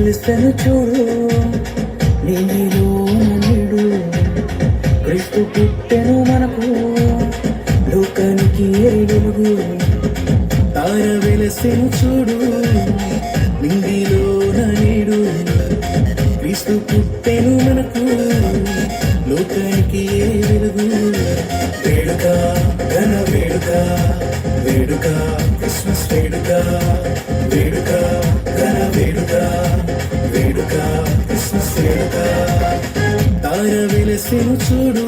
వెలుసెను చూడు నీలో నేడు క్రీస్తు పుట్టెను మనకు లోకానికి వెలుగు తార వెలుసెను చూడు నీలో నేడు క్రీస్తు పుట్టెను మనకు లోకానికి వెలుగు వేడుక ఘన వేడుక వేడుక క్రిస్మస్ వేడుక వేడుక ఘన వేడుక వేడుక క్రిస్మస్ వేడుక తార వెలసెను చూడు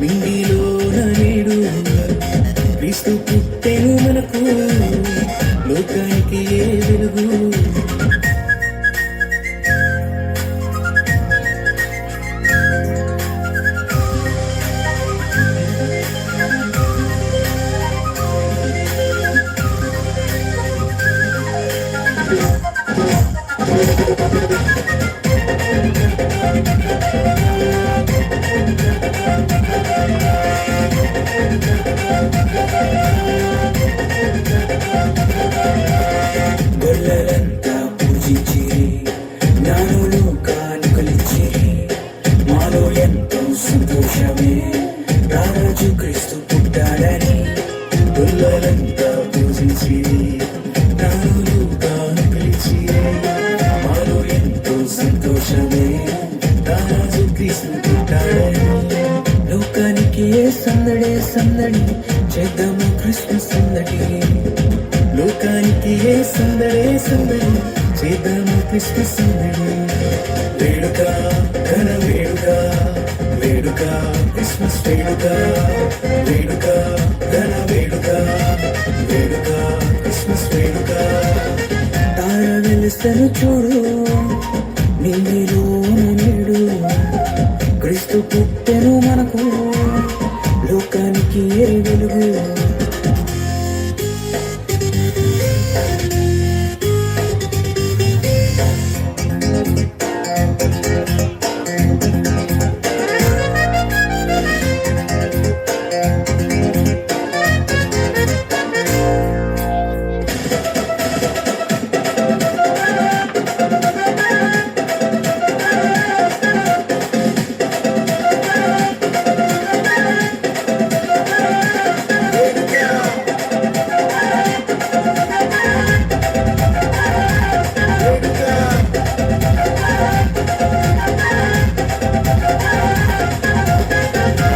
నింగిలో నేడు క్రీస్తు పుట్టెను మనకు లోకానికి వెలుగు గొల్లలంతా పూజించిరి జ్ఞానులు కానుకలిచ్చిరి మాలో ఎంతో సంతోషమే రారాజు క్రీస్తు పుట్టాడని గొల్లలంతా పూజించిరి జ్ఞానులు కానుకలిచ్చిరి మాలో ఎంతో సంతోషమే రారాజు క్రీస్తు పుట్టాడని లోకానికి సందడే సందడి చేద్దాము క్రిస్మస్ సందడి లోకానికి సందడే సందడి చేద్దాము క్రిస్మస్ సందడి వేడుక ఘన వేడుక వేడుక క్రిస్మస్ వేడుక వేడుక ఘన వేడుక వేడుక క్రిస్మస్ వేడుక తార వెలుసెను చూడు నీలో నేడు క్రీస్తు పుట్టెను మనకు లోకానికి వెలుగు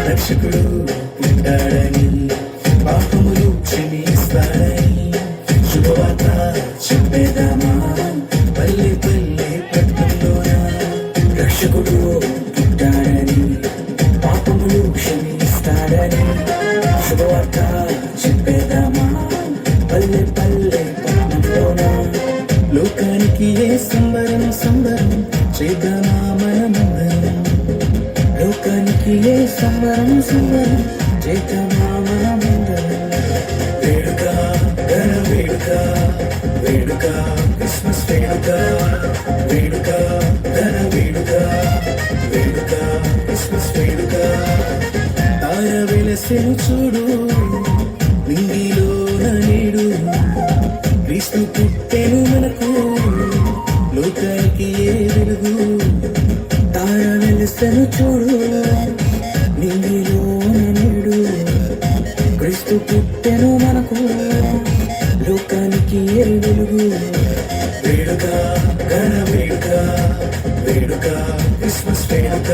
రక్షకుడు పుట్టాడని పాపములు క్షమిస్తాడని శుభవార్త చెప్పేదామా పల్లె పల్లె పట్టణంలోన రక్షకుడు పుట్టాడని పాపములు క్షమిస్తాడని శుభవార్త చెప్పేదామా పల్లె పల్లె పట్టణంలోన లోకానికి సంబరం సంబరం చేద్దామా మనమందరం లోకానికి సంబరం సంబరం చేద్దామా మనమందరం వేడుక ఘన వేడుక వేడుక క్రిస్మస్ వేడుక వేడుక ఘన వేడుక వేడుక క్రిస్మస్ వేడుక తార వెలసెను చూడు నింగిలో నేడు క్రీస్తు పుట్టెను మనకు లోకానికి వెలుగు తార వెలుసెను చూడు నింగిలో నేడు క్రీస్తు పుట్టెను మనకు లోకానికి వెలుగు వేడుక ఘన వేడుక వేడుక క్రిస్మస్ వేడుక